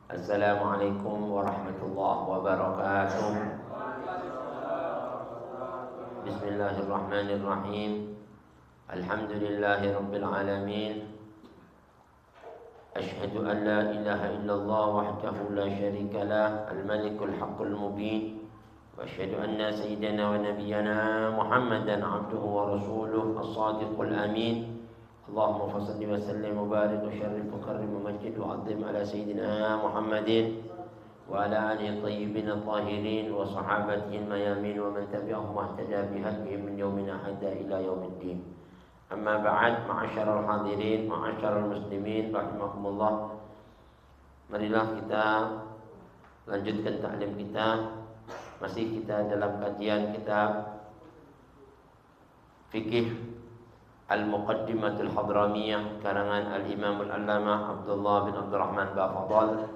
Assalamualaikum warahmatullahi wabarakatuh. Bismillahirrahmanirrahim. Alhamdulillahi rabbil alamin. Ashhadu an la ilaha illallah wahdahu la syarika lah, al-malikul haqqul mubin. Wa ashhadu anna sayyidana wa nabiyyana Muhammadan abduhu wa rasuluh as-sadiqul amin. Allahumma fasalli wa sallim wa barik wa syarif wa karrim wa majid wa azim ala sayyidina Muhammadin wa ala alihi tayyibin tahirin wa sahabatihi mayamin wa man tabi'ahum wa ihtada bihadihim min yawmina hadda ila yaumiddin. Amma ba'd, ma'asyiral hadirin, ma'asyiral muslimin rahimakumullah. Marilah kita lanjutkan ta'lim kita. Masih kita dalam kajian kitab Fikih Al-Muqaddimatul Hadramiyah karangan Al-Imam Al-Allamah Abdullah bin Abdurrahman Bafadal,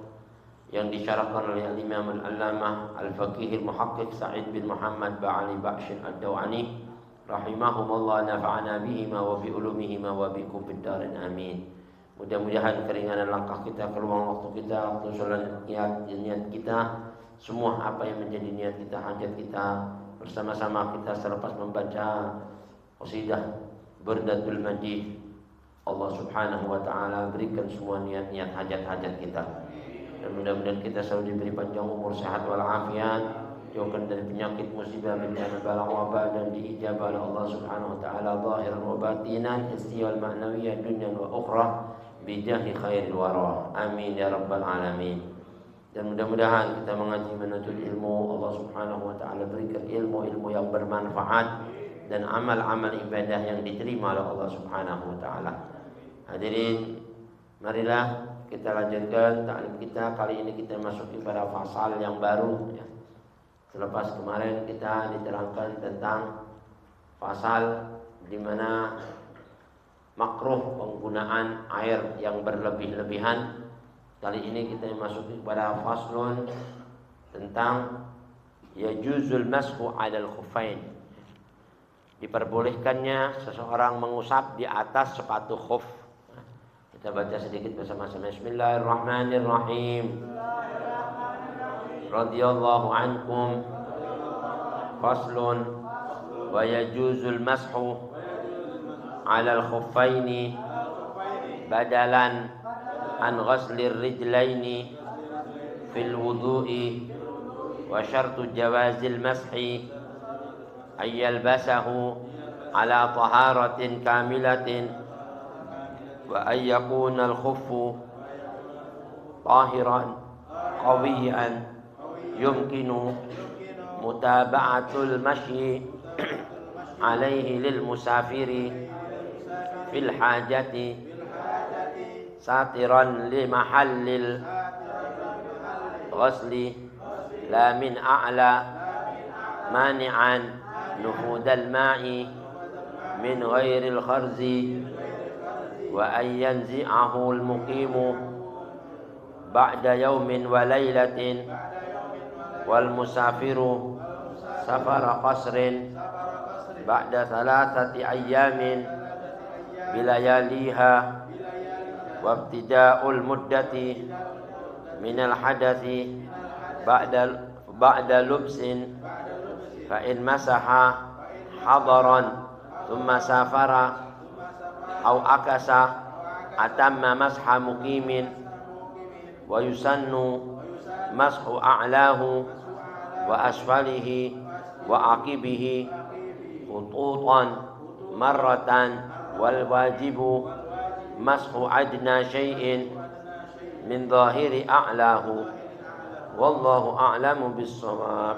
yang disyarahkan oleh Al-Imam Al-Allamah Al-Faqih Al-Muhaqqiq Sa'id bin Muhammad Ba'ali Ba'shin Ad-Dawani rahimahumullah, nafa'ana bihima wa bi ulumihima wa bikum fid darin amin. Mudah-mudahan keringanan langkah kita, keluang waktu kita, kesusulan niat kita, semua apa yang menjadi niat kita, hajat kita, bersama-sama kita selepas membaca qasidah Burdatul Madih, Allah subhanahu wa ta'ala berikan semua niat-niat hajat-hajat kita. Dan mudah-mudahan kita selalu diberi panjang umur, sehat walafiat, jauhkan dari penyakit, musibah, bencana, bala, wabah, dan diijabah oleh Allah subhanahu wa ta'ala zahiran wa batinan, istiwal ma'nawiyah dunya wa ukhra bijahi khairil wara. Amin ya rabbal alamin. Dan mudah-mudahan kita mengaji menuntut ilmu, Allah subhanahu wa ta'ala berikan ilmu-ilmu yang bermanfaat dan amal-amal ibadah yang diterima oleh Allah subhanahu wa ta'ala. Hadirin, marilah kita lanjutkan ta'lim kita. Kali ini kita masuk pada fasal yang baru ya. Selepas kemarin kita diterangkan tentang fasal di mana makruh penggunaan air yang berlebih-lebihan. Kali ini kita masuk pada faslun tentang yajuzul mashu 'alal khuffain. Diperbolehkannya seseorang mengusap di atas sepatu khuf. Kita baca sedikit bersama-sama. Bismillahirrahmanirrahim. Radhiyallahu ankum. Faslun wa yajuzul mashu 'alal khuffaini badalan an ghaslir rijlaini fil wudu'i wa syartu jawazil mashi ayyalbasahu ala taharatin kamilatin wa ayyakuna al-khuffu tahiran qawiyan yumkinu mutaba'atul masyi alaihi lil musafiri fil hajati satiran li mahallil ghasli la min a'la mani'an نفوذ الماء من غير الخرز وأن ينزعه المقيم بعد يوم وليلة والمسافر سفر قصر بعد 3 أيام بلياليها وابتداء المدة من الحدث بعد لبس فإن مسح حضرا ثم سافر أو أكس أتم مسح مقيم ويسن مسح أعلاه وأسفله وعقبه خطوطا مرة والواجب مسح أدنى شيء من ظاهر أعلاه والله أعلم بالصواب.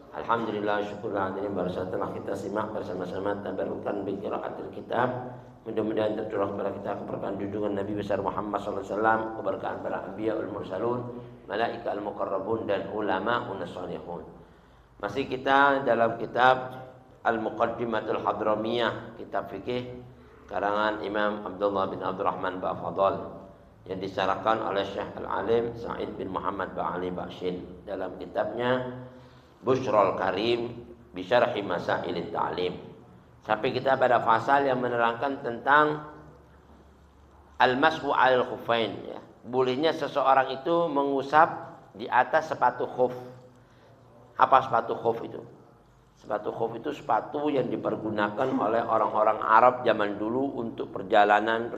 Alhamdulillah, syukurlah hadirin, baru saja telah kita simak bersama-sama tabarukan bi qiraatil kitab. Mudah-mudahan tercurah kepada kita keberkahan junjungan Nabi besar Muhammad sallallahu alaihi wasallam, keberkahan para anbiyaul mursalun, malaika al-muqarrabun dan ulama unassalihun. Masih kita dalam kitab Al-Muqaddimatul Hadramiyah, kitab fikih karangan Imam Abdullah bin Abdurrahman Bafadal, yang disyarahkan oleh Syekh Al-Alim Sa'id bin Muhammad Ba'ali Ba'shin dalam kitabnya Bushrul Karim Bisyarhi Masailit Ta'lim. Sampai kita pada fasal yang menerangkan tentang al-mashu 'alal khuffain ya. bolehnya seseorang itu mengusap di atas sepatu khuf. Apa sepatu khuf itu? Sepatu khuf itu sepatu yang dipergunakan oleh orang-orang Arab zaman dulu untuk perjalanan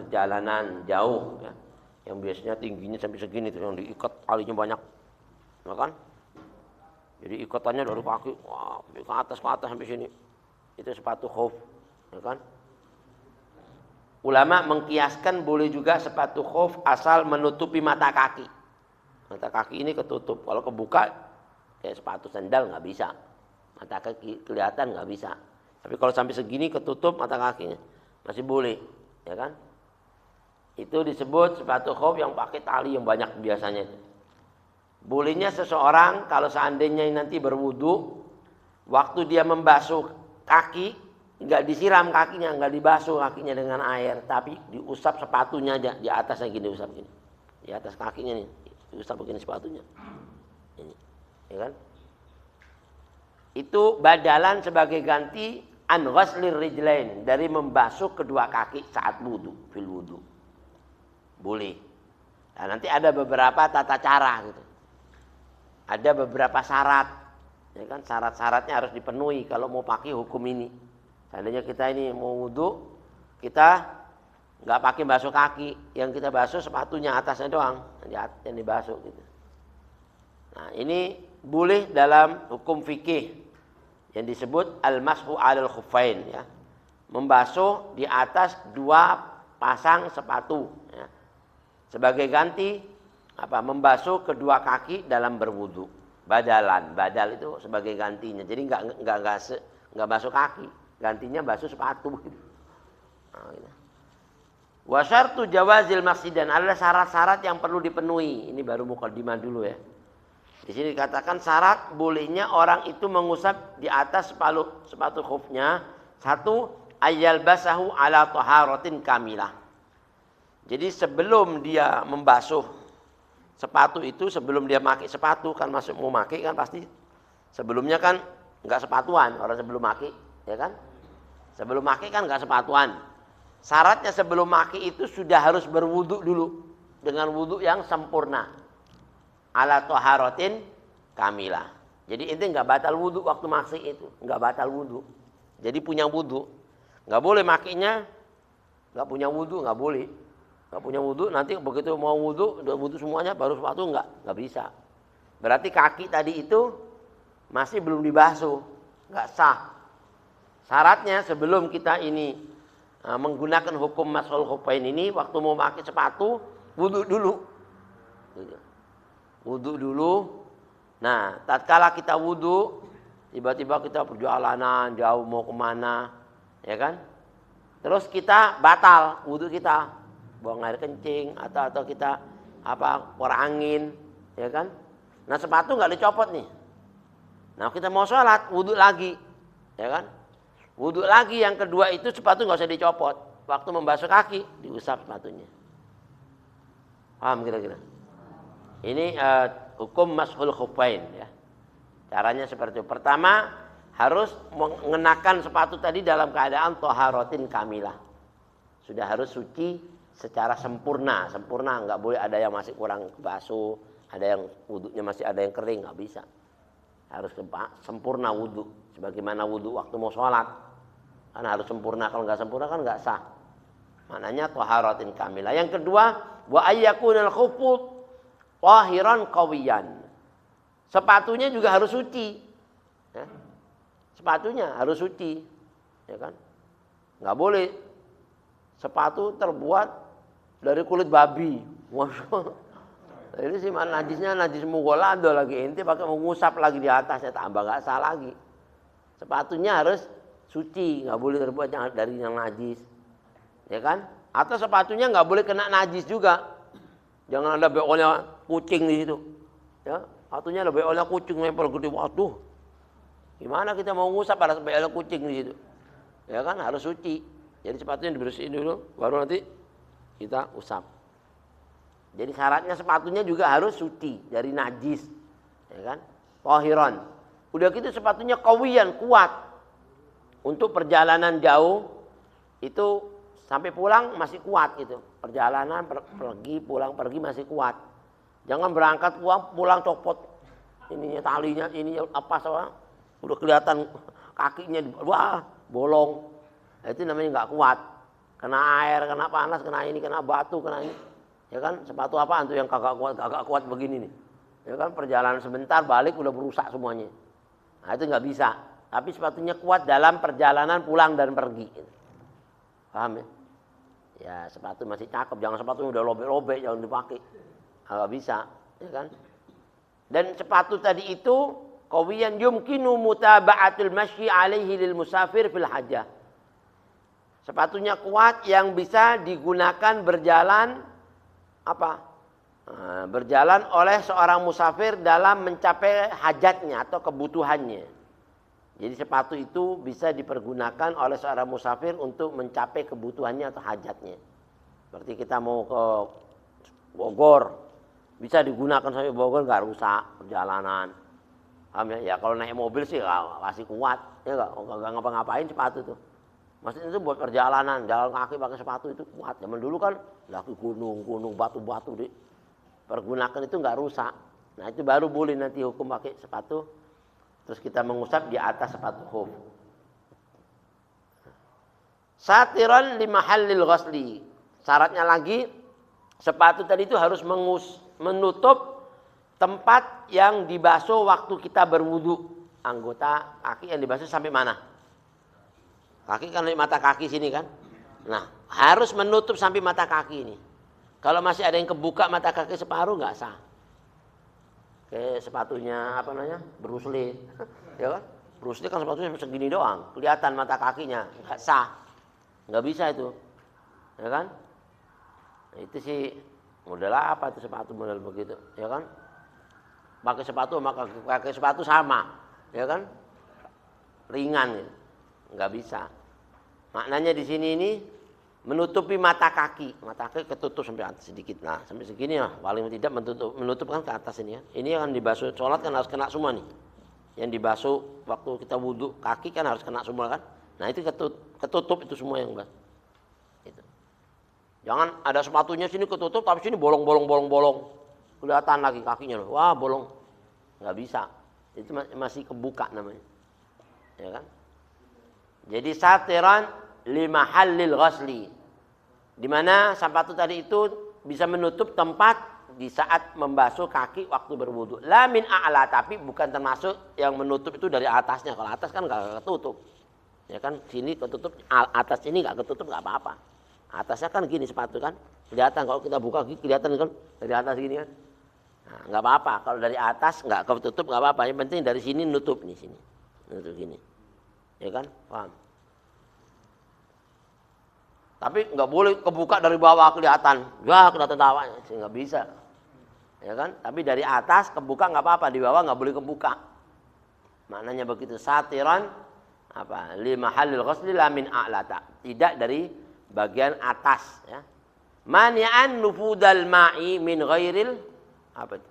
jauh ya. Yang biasanya tingginya sampai segini tuh, yang diikat talinya banyak. Ya kan? Jadi ikatannya dari kaki ke atas sampai sini. Itu sepatu khuf, ya kan? Ulama mengkiaskan boleh juga sepatu khuf asal menutupi mata kaki. Mata kaki ini ketutup. Kalau kebuka kayak sepatu sandal nggak bisa. Mata kaki kelihatan nggak bisa. Tapi kalau sampai segini ketutup mata kakinya masih boleh, ya kan? Itu disebut sepatu khuf yang pakai tali yang banyak biasanya itu. Bolehnya seseorang kalau seandainya nanti berwudu, waktu dia membasuh kaki, nggak disiram kakinya, nggak dibasuh kakinya dengan air, tapi diusap sepatunya aja di atasnya gini, usap gini, di atas kakinya nih, diusap begini sepatunya, ini, ya kan? Itu badalan sebagai ganti an ghaslir rijlain, dari membasuh kedua kaki saat wudu, fil wudu, boleh. Nah, nanti ada beberapa tata cara gitu. Ada beberapa syarat, ya kan? Syarat-syaratnya harus dipenuhi kalau mau pakai hukum ini. Seandainya kita ini mau wudu, kita nggak pakai basuh kaki, yang kita basuh sepatunya atasnya doang, yang dibasuh gitu. Nah, ini boleh dalam hukum fikih yang disebut al-mashu 'alal khuffain, ya. Membasuh di atas dua pasang sepatu, ya. Sebagai ganti membasuh kedua kaki dalam berwudu. Badal itu sebagai gantinya. Jadi enggak basuh kaki, gantinya basuh sepatu gitu. Nah, gitu. Wa syartu jawazil masjid, dan ada syarat-syarat yang perlu dipenuhi. Ini baru muqaddimah dulu ya. Di sini dikatakan syarat bolehnya orang itu mengusap di atas sepatu khufnya. Satu, ayyal basahu ala taharatin kamilah. Jadi sebelum dia membasuh sepatu itu, sebelum dia pakai sepatu, kan mau pakai kan pasti sebelumnya kan nggak sepatuan orang sebelum pakai, ya kan? Sebelum pakai kan nggak sepatuan. Syaratnya sebelum pakai itu sudah harus berwudu dulu dengan wudu yang sempurna. Ala taharatin kamilah. Jadi itu nggak batal wudu waktu pakai itu, nggak batal wudu. Jadi punya wudu, nggak boleh makainya nggak punya wudu, nggak boleh. Nggak punya wudu, nanti begitu mau wudu, udah wudu semuanya, baru sepatu nggak bisa. Berarti kaki tadi itu masih belum dibasuh, nggak sah. Syaratnya sebelum kita ini menggunakan hukum mashul khuffain ini, waktu mau pakai sepatu, wudu dulu. Wudu dulu. Nah, tatkala kita wudu, tiba-tiba kita perjalanan jauh mau kemana, ya kan? Terus kita batal wudu kita. Buang air kencing atau kita keluar angin, ya kan? Nah, sepatu nggak dicopot nih. Nah, kita mau sholat, wudu lagi, ya kan? Wudu lagi yang kedua itu sepatu nggak usah dicopot. Waktu membasuh kaki diusap sepatunya. Paham kira-kira? Ini hukum mashul khuffain, ya. Caranya seperti itu. Pertama, harus mengenakan sepatu tadi dalam keadaan thaharatin kamilah. Sudah harus suci secara sempurna, nggak boleh ada yang masih kurang basuh, ada yang wudunya masih ada yang kering, nggak bisa. Harus sempurna wudu, sebagaimana wudu waktu mau sholat, kan harus sempurna. Kalau nggak sempurna kan nggak sah. Maknanya thaharatin kamilah. Yang kedua, wa ayyakunal khuffu tahiran qawiyan. Sepatunya juga harus suci, ya. Sepatunya harus suci, ya kan? Nggak boleh sepatu terbuat dari kulit babi. Masya. Ini sih najisnya najis mughalladha lagi, ente pakai mengusap lagi di atasnya, tambah nggak sah lagi. Sepatunya harus suci, nggak boleh terbuat dari yang najis, ya kan? Atau sepatunya nggak boleh kena najis juga. Jangan ada beolnya kucing di situ, ya. Sepatunya ada beolnya kucing nempel gede, waduh. Gimana kita mau ngusap ada beolnya kucing di situ? Ya kan, harus suci. Jadi sepatunya dibersihin dulu, baru nanti kita usap. Jadi syaratnya sepatunya juga harus suci dari najis, ya kan? Tahiran. Udah gitu sepatunya qawiyan, kuat. Untuk perjalanan jauh itu Sampai pulang masih kuat gitu. Perjalanan pergi pulang pergi masih kuat. Jangan berangkat pulang copot ininya talinya, ininya apa soalnya udah kelihatan kakinya wah bolong. Itu namanya nggak kuat. Kena air, kena panas, kena ini, kena batu, kena ini. Ya kan sepatu apaan tuh yang kagak kuat begini nih. Ya kan perjalanan sebentar balik udah berusak semuanya. Nah itu nggak bisa. Tapi sepatunya kuat dalam perjalanan pulang dan pergi. Paham ya? Ya sepatu masih cakep, jangan sepatunya udah lobek-lobek, jangan dipakai. Nggak bisa, ya kan? Dan sepatu tadi itu qawiyan yumkinu mutaba'atul masyi alaihi lil musafir fil hajjah. Sepatunya kuat yang bisa digunakan berjalan apa? Berjalan oleh seorang musafir dalam mencapai hajatnya atau kebutuhannya. Jadi sepatu itu bisa dipergunakan oleh seorang musafir untuk mencapai kebutuhannya atau hajatnya. Seperti kita mau ke Bogor, bisa digunakan sampai Bogor nggak rusak perjalanan. Ya kalau naik mobil sih masih kuat, ya nggak ngapa-ngapain sepatu tuh. Maksudnya itu buat perjalanan, jalan kaki pakai sepatu itu kuat. Zaman dulu kan lagi gunung, batu-batu pergunakan itu nggak rusak. Nah itu baru boleh nanti hukum pakai sepatu. Terus kita mengusap di atas sepatu khuf. Satiran li mahallil ghasli. Syaratnya lagi sepatu tadi itu harus menutup tempat yang dibasuh waktu kita berwudu. Anggota kaki yang dibasuh sampai mana? Kaki kan dari mata kaki sini kan. Nah harus menutup sampai mata kaki ini. Kalau masih ada yang kebuka mata kaki separuh nggak sah. Kayak sepatunya apa namanya Bruce Lee, ya kan? Bruce Lee kan sepatunya segini doang, kelihatan mata kakinya, nggak sah, nggak bisa itu, ya kan? Nah, itu sih model apa itu sepatu model begitu, ya kan? Pakai sepatu maka pakai sepatu sama, ya kan? Ringan, ya. Nggak bisa. Maknanya di sini ini menutupi mata kaki ketutup sampai atas sedikit. Nah sampai segini lah paling tidak menutup kan ke atas ini ya. Ini yang dibasuh sholat kan harus kena semua nih. Yang dibasuh waktu kita wudhu kaki kan harus kena semua kan. Nah itu ketutup itu semua yang itu. Jangan ada sepatunya sini ketutup tapi sini bolong. Kelihatan lagi kakinya loh. Wah bolong. Nggak bisa. Itu masih kebuka namanya. Ya kan. Jadi satiran lima halil ghasli, di mana sepatu tadi itu bisa menutup tempat di saat membasuh kaki waktu berwudu. La min a'la, tapi bukan termasuk yang menutup itu dari atasnya. Kalau atas kan nggak ketutup, ya kan sini ketutup, atas ini nggak ketutup nggak apa-apa. Atasnya kan gini sepatu kan kelihatan, kalau kita buka kelihatan kan dari atas gini kan. Nah, nggak apa-apa kalau dari atas nggak ketutup nggak apa-apa. Yang penting dari sini nutup nih sini, nutup gini, ya kan paham? Tapi nggak boleh kebuka dari bawah kelihatan, ya kelihatan tawanya, nggak bisa, ya kan? Tapi dari atas kebuka nggak apa-apa, di bawah nggak boleh kebuka. Maknanya begitu satiran apa? Lima halil ghusli la min a'lata, tidak dari bagian atas. Ya. Mani'an nufudal ma'i min ghairil apa itu?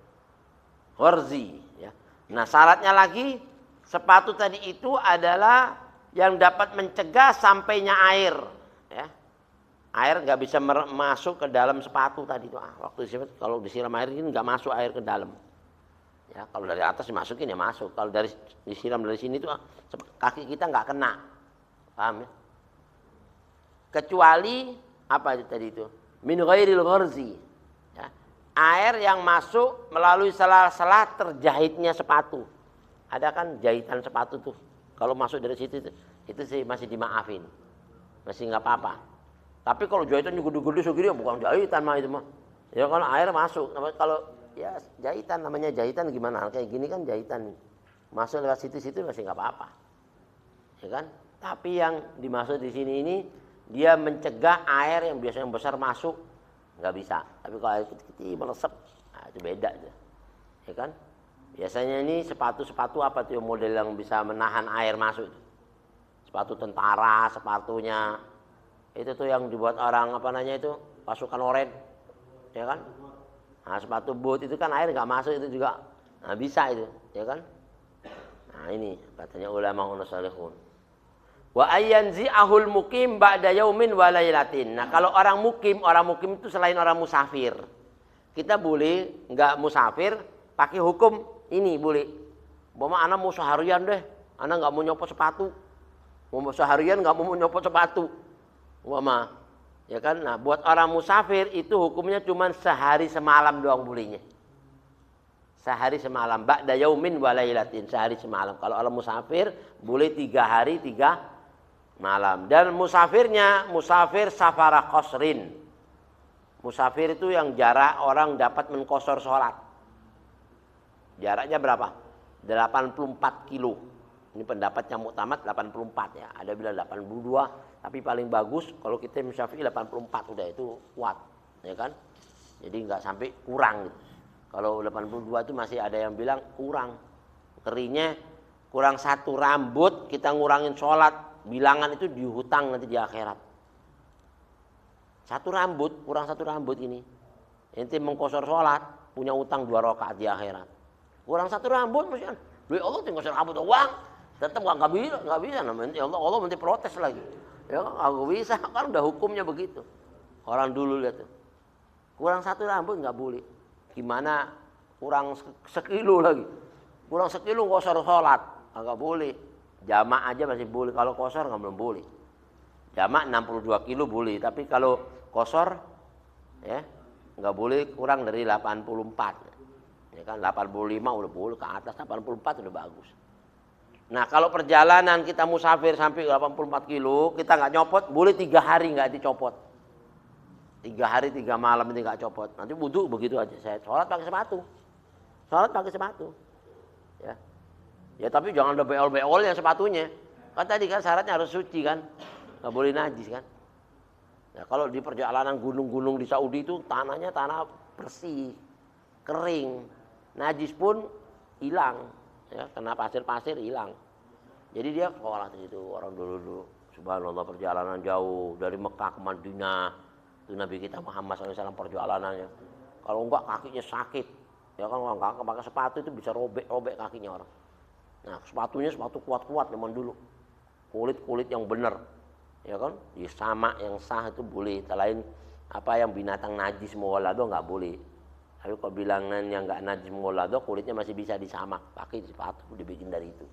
Gharzi. Ya. Nah syaratnya lagi sepatu tadi itu adalah yang dapat mencegah sampainya air. Ya. Air nggak bisa masuk ke dalam sepatu tadi itu. Waktu kalau disiram air ini nggak masuk air ke dalam. Ya, kalau dari atas dimasukin ya masuk. Kalau dari disiram dari sini tuh kaki kita nggak kena, paham ya? Kecuali apa itu tadi itu? Min ghairil gharzi. Ya. Air yang masuk melalui sela-sela terjahitnya sepatu. Ada kan jahitan sepatu tuh. Kalau masuk dari situ itu sih masih dimaafin, masih nggak apa-apa. Tapi kalau jahitan gede-gede segini bukan jahitan mah itu mah. Ya kalau air masuk, kalau ya jahitan namanya jahitan gimana? Kayak gini kan jahitan. Masuk lewat situ-situ masih nggak apa-apa. Ya kan? Tapi yang dimaksud di sini ini dia mencegah air yang biasanya besar masuk, nggak bisa. Tapi kalau air kecil-kecil melesep, nah itu beda itu. Ya kan? Biasanya ini sepatu-sepatu apa tuh model yang bisa menahan air masuk? Sepatu tentara, sepatunya itu tuh yang dibuat orang apa namanya itu pasukan oranye, ya kan? Nah sepatu boot itu kan air nggak masuk itu juga, nah bisa itu, ya kan? Nah ini katanya ulama unasalihun. Wa ayyanzi'ahul mukim ba'da yaumin wa lailatin. Nah, kalau orang mukim itu selain orang musafir. Kita boleh enggak musafir pakai hukum ini boleh. Umpama anak mau seharian deh, anak enggak mau nyopot sepatu. Mau seharian enggak mau nyopot sepatu. Umpama, ya kan? Nah, buat orang musafir itu hukumnya cuma sehari semalam doang bolehnya. Sehari semalam, ba'da yaumin wa lailatin, sehari semalam. Kalau orang musafir boleh 3 hari 3 malam. Dan musafirnya musafir safara qasrin. Musafir itu yang jarak orang dapat mengqasar sholat. Jaraknya berapa? 84 kilo. Ini pendapatnya muktamad 84 ya. Ada bilang 82, tapi paling bagus kalau kita musafir 84 udah itu kuat, ya kan? Jadi nggak sampai kurang gitu. Kalau 82 itu masih ada yang bilang kurang. Keringnya kurang 1 rambut, kita ngurangin sholat. Bilangan itu dihutang nanti di akhirat. 1 rambut, kurang 1 rambut ini. Ente mengqasar sholat, punya utang 2 rakaat di akhirat. Kurang 1 rambut, maksudnya. Ya Allah tinggal rambut uang. Tetap nggak bisa. Namanya Allah nanti protes lagi. Ya nggak bisa, kan udah hukumnya begitu. Orang dulu lihat tuh. Kurang 1 rambut nggak boleh. Gimana kurang sekilo lagi. Kurang sekilo qasar sholat, nggak boleh. Jamak aja masih boleh, kalau qasar nggak belum boleh. Jamak 62 kilo boleh, tapi kalau qasar ya nggak boleh kurang dari 84. Ya kan 85 udah boleh, ke atas 84 udah bagus. Nah, kalau perjalanan kita musafir sampai 84 kilo, kita nggak nyopot, boleh 3 hari nggak dicopot. 3 hari 3 malam ini nggak copot. Nanti wudhu begitu aja. Saya sholat pakai sepatu. Sholat pakai sepatu. Ya. Ya tapi jangan ada beol-beolnya sepatunya. Kan tadi kan syaratnya harus suci kan. Nggak boleh najis kan. Ya, kalau di perjalanan gunung-gunung di Saudi itu tanahnya tanah bersih, kering. Najis pun hilang. Ya, kena pasir-pasir hilang. Jadi dia sholat itu orang dulu. Subhanallah perjalanan jauh dari Mekah ke Madinah. Itu Nabi kita Muhammad SAW perjalanannya. Kalau enggak kakinya sakit. Ya kan kalau enggak pakai sepatu itu bisa robek kakinya orang. Nah, sepatunya sepatu kuat-kuat memang dulu. Kulit yang benar. Ya kan? Di sama yang sah itu boleh. Selain apa yang binatang najis muwalado enggak boleh. Tapi kalau bilangan yang enggak najis muwalado kulitnya masih bisa disamak, pakai sepatu dibikin dari itu.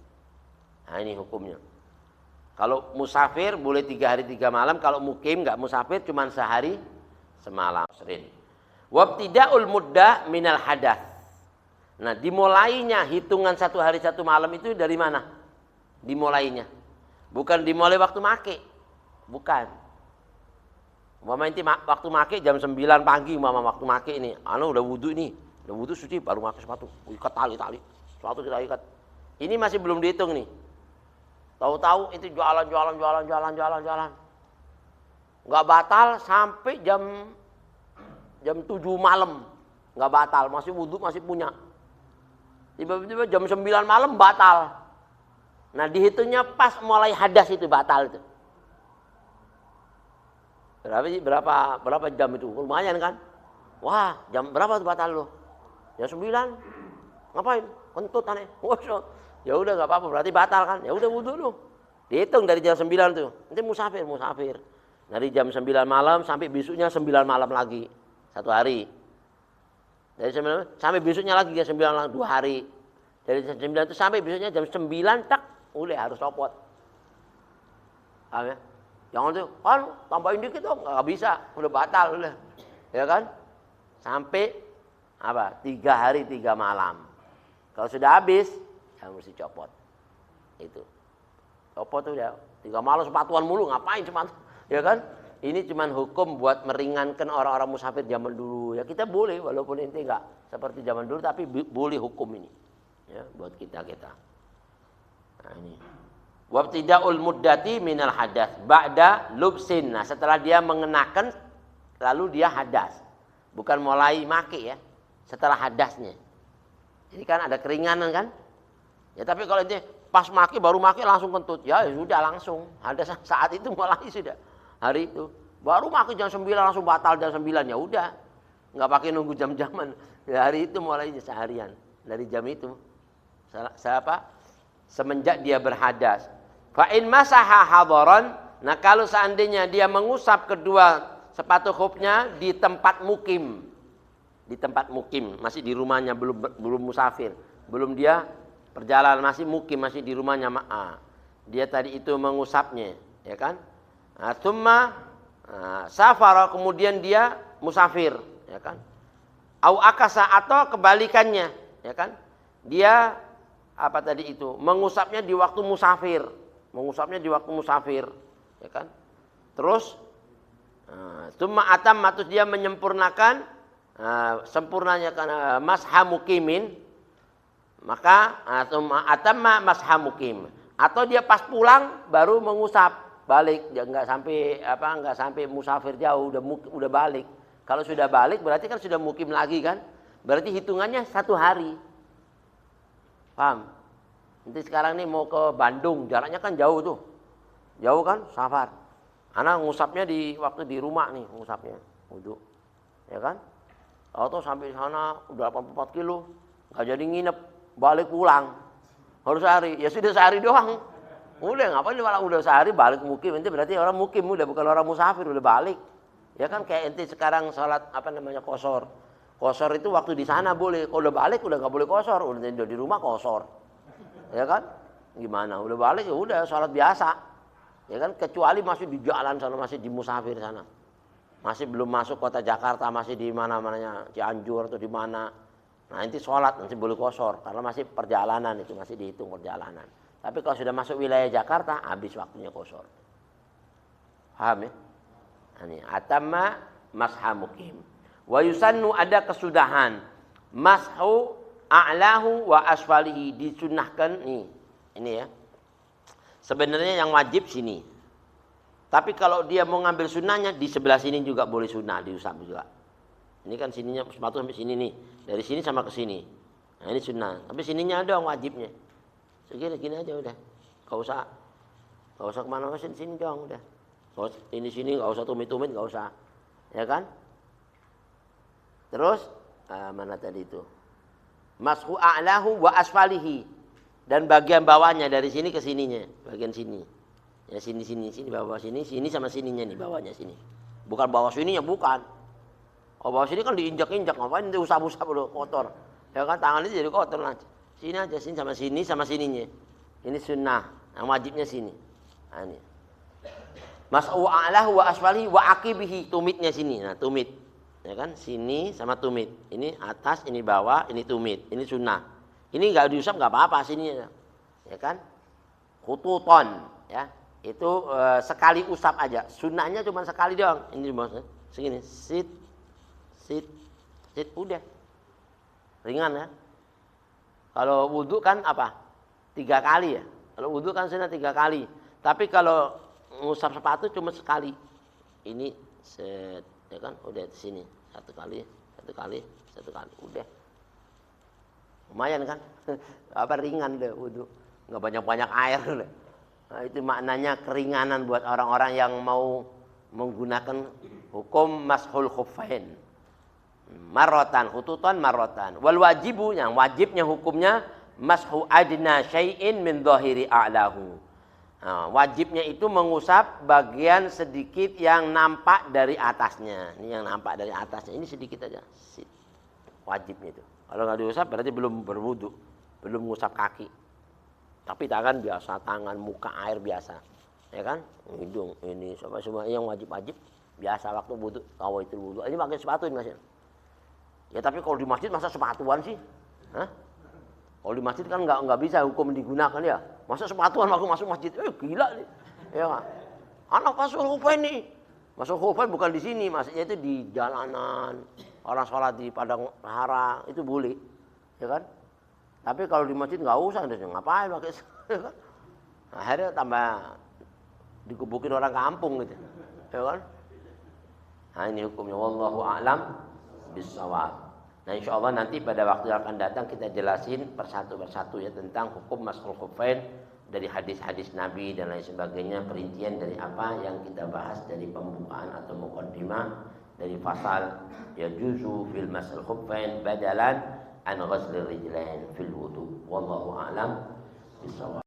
Nah, ini hukumnya. Kalau musafir boleh 3 hari 3 malam, kalau mukim enggak musafir cuma sehari semalam. Wabtida'ul muddah minal hadath. Nah, dimulainya hitungan 1 hari 1 malam itu dari mana? Dimulainya. Bukan dimulai waktu make. Bukan. Mama inti waktu make jam 9 pagi mama waktu make ini. Anu udah wudu ini. Udah wudu suci baru pakai sepatu. Ikat tali. Sepatu kita ikat. Ini masih belum dihitung nih. Tahu-tahu itu jualan. Enggak batal sampai jam 7 malam. Enggak batal, masih wudu, masih punya. Tiba-tiba jam 9 malam batal. Nah, dihitungnya pas mulai hadas itu batal itu. Berapa jam itu? Lumayan kan? Wah, jam berapa tuh batal lo? Jam 9. Ngapain? Kentut aneh. Ya udah enggak apa-apa, berarti batal kan? Ya udah wudu lu. Dihitung dari jam 9 tuh. Nanti musafir. Dari jam 9 malam sampai besoknya 9 malam lagi. 1 hari. Dari 9 sampai besoknya lagi jam 9 malam 2 hari. Dari jam 9 itu sampai besoknya jam 9 tak udah harus copot. Paham ya? Jangan tuh, kan tambahin dikit dong, enggak bisa, udah batal udah. Ya kan? Sampai 3 hari 3 malam. Kalau sudah habis, ya mesti copot. Itu. Copot tuh ya. 3 malam sepatuan mulu, ngapain sepatu? Ya kan? Ini cuman hukum buat meringankan orang-orang musafir zaman dulu. Ya kita boleh walaupun inti enggak seperti zaman dulu tapi boleh hukum ini. Ya, buat kita. Nah, ini. Wabtida'ul muddati minal hadas ba'da lubsin. Nah, setelah dia mengenakan lalu dia hadas. Bukan mulai make ya. Setelah hadasnya. Jadi kan ada keringanan kan? Ya tapi kalau inti pas make baru make langsung kentut. Ya sudah langsung. Hadas saat itu mulai sudah. Hari itu baru makan jam 9 langsung batal jam 9 ya udah nggak pakai nunggu jam-jaman ya, hari itu mulai seharian dari jam itu semenjak dia berhadas Fa in masaha hadaran, nah kalau seandainya dia mengusap kedua sepatu khufnya di tempat mukim. Di tempat mukim, masih di rumahnya, belum musafir, belum dia perjalanan, masih mukim, masih di rumahnya. Dia tadi itu mengusapnya, ya kan? Tsumma safara, kemudian dia musafir, ya kan? Au akasa, atau kebalikannya, ya kan? Dia apa tadi itu? Mengusapnya di waktu musafir, mengusapnya di waktu musafir, ya kan? Terus tsumma atamma, terus dia menyempurnakan sempurnanya karena masha mukimin, maka atamma masha mukim, atau dia pas pulang baru mengusap balik, nggak sampai musafir jauh, udah balik. Kalau sudah balik berarti kan sudah mukim lagi kan, berarti hitungannya 1 hari. Paham? Nanti sekarang nih mau ke Bandung, jaraknya kan jauh tuh, jauh kan, safar. Anak ngusapnya di waktu di rumah nih, ngusapnya wudu, ya kan? Atau sampai sana udah 84 kilo, nggak jadi nginep, balik pulang, harus sehari, ya sudah sehari doang, udah ngapain malah udah sehari balik mukim, ente berarti orang mukim udah, bukan orang musafir, udah balik, ya kan? Kayak ente sekarang sholat kosor itu waktu di sana boleh, kalau udah balik udah nggak boleh kosor, udah di rumah kosor, ya kan? Gimana? Udah balik ya udah sholat biasa, ya kan? Kecuali masih di jalan sana, masih di musafir sana. Masih belum masuk kota Jakarta, masih di mana-mananya, Cianjur atau di mana. Nah, nanti sholat nanti boleh kosor karena masih perjalanan, itu masih dihitung perjalanan. Tapi kalau sudah masuk wilayah Jakarta, habis waktunya kosor. Paham ya? Ini atamma masha mukim. Wa yusannu, ada kesudahan. Mashu a'lahu wa asfalihi, disunnahkan nih. Ini ya. Sebenarnya yang wajib sini. Tapi kalau dia mau ngambil sunnahnya, di sebelah sini juga boleh sunnah, diusap juga. Ini kan sininya sepatu sampai sini nih, dari sini sama ke sini. Nah ini sunnah, tapi sininya ada yang wajibnya. Segini aja udah, gak usah kemana-mana, sini dong udah. Ini sini gak usah tumit-tumit, gak usah, ya kan? Terus mana tadi itu? Mashu a'lahu wa asfalihi, dan bagian bawahnya dari sini ke sininya, bagian sini. Ya sini bawah sini sama sininya nih, bawahnya sini. Bukan bawah sininya, bukan. Oh bawah sini kan diinjak-injak, ngapain diusap-usap loh, kotor. Ya kan tangan itu jadi kotor lah. Sini aja, sini sama sininya. Ini sunnah, yang wajibnya sini. Nah, ini. Mas'u a'lahu wa asfalihi wa aqibihi, tumitnya sini. Nah, tumit. Ya kan? Sini sama tumit. Ini atas, ini bawah, ini tumit. Ini sunnah. Ini enggak diusap enggak apa-apa sininya. Ya kan? Khututon, ya. Itu sekali usap aja, sunnahnya cuma sekali doang. Ini maksudnya segini, sit, udah ringan ya. Kalau wudhu kan apa? 3 kali ya. Kalau wudhu kan sunnah 3 kali. Tapi kalau ngusap sepatu cuma sekali. Ini set, ya kan? Udah di sini 1 kali, udah. Lumayan kan? Apa ringan deh wudhu, nggak banyak air deh. Nah, itu maknanya keringanan buat orang-orang yang mau menggunakan hukum mashul khuffain. Marrotan, khututan marrotan. Wal wajibu, yang wajibnya hukumnya mashu adna syai'in min dhahiri a'lahu. Nah, wajibnya itu mengusap bagian sedikit yang nampak dari atasnya. Ini yang nampak dari atasnya, ini sedikit aja. Wajibnya itu. Kalau nggak diusap berarti belum berwudu, belum mengusap kaki. Tapi tangan biasa, tangan, muka, air biasa, ya kan? Hidung, ini semua yang wajib biasa waktu wudu, itu wudu. Ini pakai sepatu ini Mas. Ya tapi kalau di masjid masa sepatuan sih? Hah? Kalau di masjid kan nggak bisa hukum digunakan ya. Masa sepatuan waktu masuk masjid? Gila nih. Ya kan? Anak masuk khuffain nih. Masuk khuffain bukan di sini, maksudnya itu di jalanan. Orang sholat di padang sahara itu boleh, ya kan? Tapi kalau di masjid nggak usah, ngapain pakai? Akhirnya tambah dikubukin orang kampung gitu, ya kan? Nah ini hukumnya, wallahu a'lam bissawab. Nah insya Allah nanti pada waktu yang akan datang kita jelasin persatu ya tentang hukum mashul khuffain dari hadis-hadis Nabi dan lain sebagainya, perincian dari apa yang kita bahas dari pembukaan atau muqaddimah dari pasal yajuzu fil mashul khuffain badalan an ghuslir rijlain fil wudu. Wallahu a'lam bissawab.